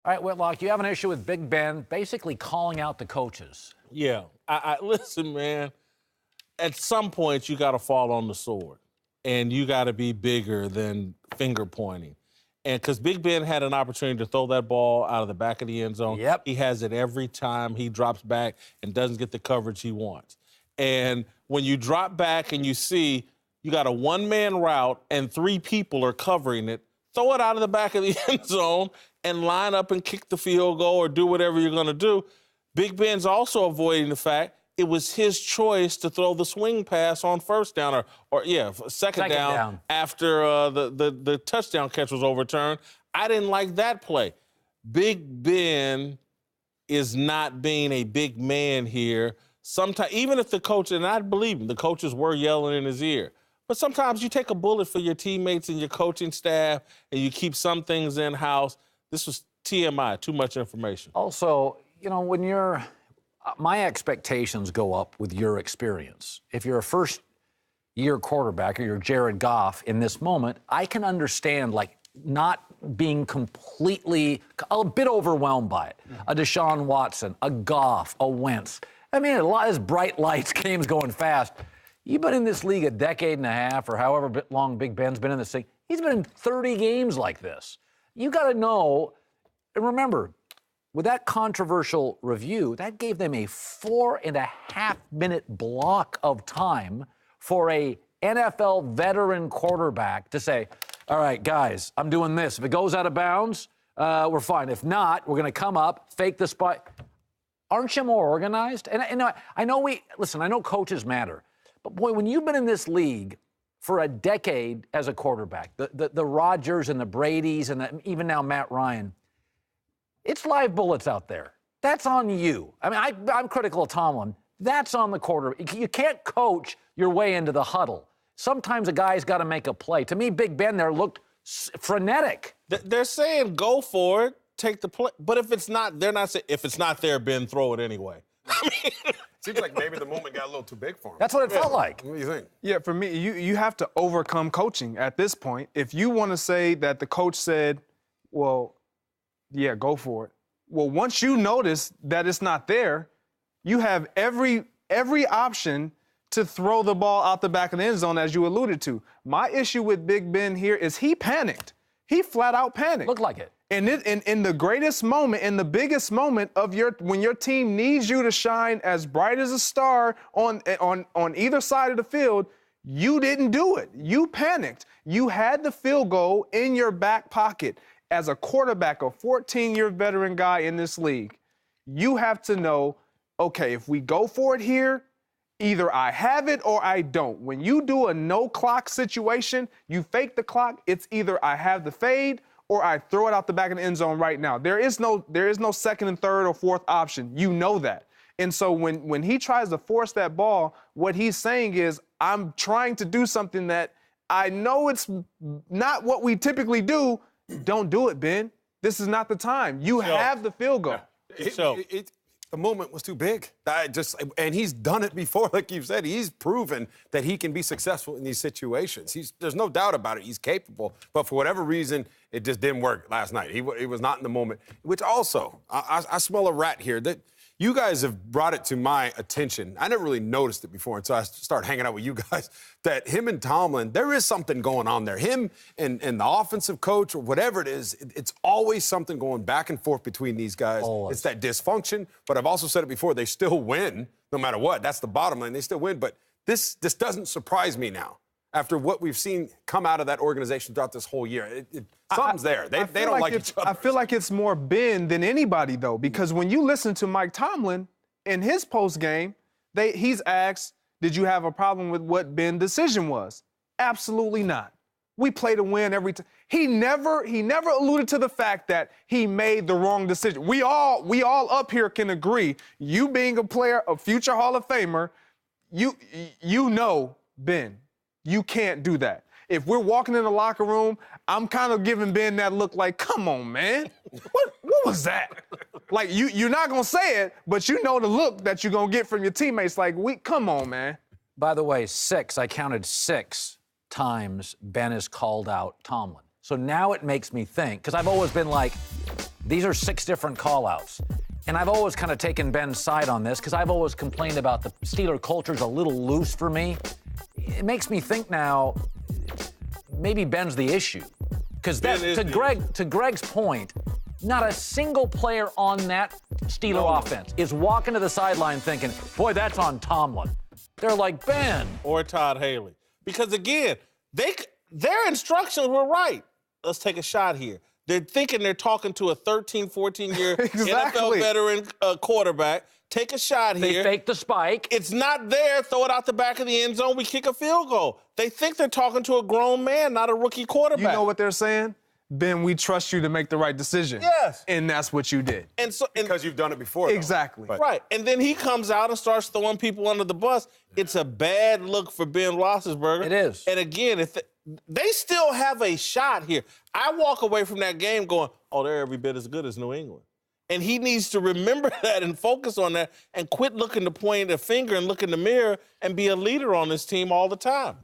All right, Whitlock, you have an issue with Big Ben basically calling out the coaches. Yeah. I listen, man, at some point you got to fall on the sword and you got to be bigger than finger pointing. And because Big Ben had an opportunity to throw that ball out of the back of the end zone. Yep. He has it every time he drops back and doesn't get the coverage he wants. And when you drop back and you see you got a one-man route and three people are covering it, throw it out of the back of the end zone and line up and kick the field goal or do whatever you're going to do. Big Ben's also avoiding the fact it was his choice to throw the swing pass on first down or second down after the touchdown catch was overturned. I didn't like that play. Big Ben is not being a big man here. Sometimes, even if the coach, and I believe him, the coaches were yelling in his ear. But sometimes you take a bullet for your teammates and your coaching staff and you keep some things in-house. This was TMI, too much information. Also, you know, when my expectations go up with your experience. If you're a first-year quarterback or you're Jared Goff in this moment, I can understand, like, not being completely, a bit overwhelmed by it. A Deshaun Watson, a Goff, a Wentz. I mean, a lot of this bright lights, games going fast. You've been in this league a decade and a half or however long Big Ben's been in this thing. He's been in 30 games like this. You got to know, and remember, with that controversial review, that gave them a 4.5-minute block of time for a NFL veteran quarterback to say, all right, guys, I'm doing this. If it goes out of bounds, we're fine. If not, we're going to come up, fake the spot. Aren't you more organized? And I know coaches matter. But, boy, when you've been in this league for a decade as a quarterback, the Rodgers and the Bradys and even now Matt Ryan, it's live bullets out there. That's on you. I mean, I'm critical of Tomlin. That's on the quarterback. You can't coach your way into the huddle. Sometimes a guy's got to make a play. To me, Big Ben there looked frenetic. They're saying go for it, take the play. But if it's not, they're not saying, if it's not there, Ben, throw it anyway. I mean, seems like maybe the moment got a little too big for him. That's what it felt like. What do you think? Yeah, for me, you have to overcome coaching at this point. If you want to say that the coach said, well, yeah, go for it. Well, once you notice that it's not there, you have every option to throw the ball out the back of the end zone, as you alluded to. My issue with Big Ben here is he panicked. He flat out panicked. Looked like it. And in the greatest moment, in the biggest moment of when your team needs you to shine as bright as a star on either side of the field, you didn't do it. You panicked. You had the field goal in your back pocket. As a quarterback, a 14-year veteran guy in this league, you have to know, okay, if we go for it here, either I have it or I don't. When you do a no-clock situation, you fake the clock, it's either I have the fade or I throw it out the back of the end zone right now. There is no second and third or fourth option. You know that. And so when he tries to force that ball, what he's saying is, I'm trying to do something that I know it's not what we typically do. Don't do it, Ben. This is not the time. You have the field goal. The moment was too big. And he's done it before, like you've said. He's proven that he can be successful in these situations. There's no doubt about it. He's capable. But for whatever reason, it just didn't work last night. He was not in the moment. Which also, I smell a rat here. That you guys have brought it to my attention. I never really noticed it before until I started hanging out with you guys, that him and Tomlin, there is something going on there. Him and the offensive coach or whatever it is, it's always something going back and forth between these guys. Always. It's that dysfunction, but I've also said it before, they still win no matter what. That's the bottom line. They still win, but this doesn't surprise me now. After what we've seen come out of that organization throughout this whole year, something's there. They don't like each other. I feel like it's more Ben than anybody, though, because when you listen to Mike Tomlin in his post game, he's asked, did you have a problem with what Ben's decision was? Absolutely not. We play to win every time. He never alluded to the fact that he made the wrong decision. We all up here can agree. You being a player, a future Hall of Famer, you know, Ben. You can't do that. If we're walking in the locker room, I'm kind of giving Ben that look like, come on, man. What was that? Like, you're not going to say it, but you know the look that you're going to get from your teammates. Like, come on, man. By the way, I counted 6 times Ben has called out Tomlin. So now it makes me think, because I've always been like, These are 6 different call-outs. And I've always kind of taken Ben's side on this because I've always complained about the Steeler culture's a little loose for me. It makes me think now maybe Ben's the issue. Because to Greg's point, not a single player on that Steeler offense is walking to the sideline thinking, boy, that's on Tomlin. They're like, Ben. Or Todd Haley. Because, again, their instructions were right. Let's take a shot here. They're thinking they're talking to a 13, 14-year NFL veteran quarterback. Take a shot here. They fake the spike. It's not there. Throw it out the back of the end zone. We kick a field goal. They think they're talking to a grown man, not a rookie quarterback. You know what they're saying? Ben, we trust you to make the right decision. Yes. And that's what you did. And because you've done it before. Though. Exactly. Right. And then he comes out and starts throwing people under the bus. It's a bad look for Ben Roethlisberger. It is. And again, if they still have a shot here. I walk away from that game going, oh, they're every bit as good as New England. And he needs to remember that and focus on that and quit looking to point a finger and look in the mirror and be a leader on this team all the time.